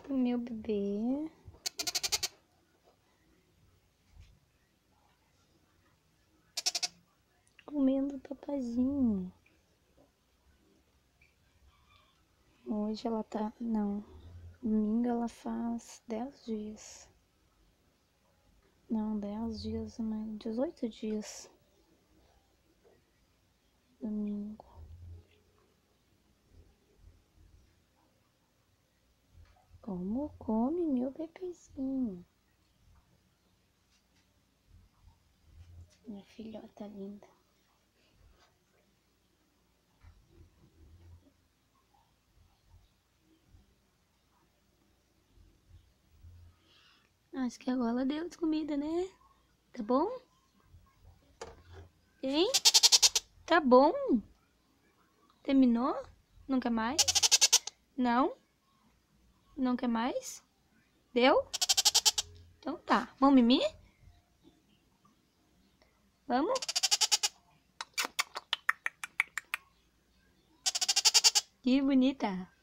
Meu bebê. Comendo o papazinho. Hoje ela tá... Não. Domingo ela faz 10 dias. Não, 10 dias, mas 18 dias. Domingo. Como come meu bebezinho? Minha filhota linda. Acho que agora deu de comida, né? Tá bom? Hein? Tá bom? Terminou? Não quer mais? Não? Não quer mais? Deu? Então tá. Vamos mimir? Vamos? Que bonita!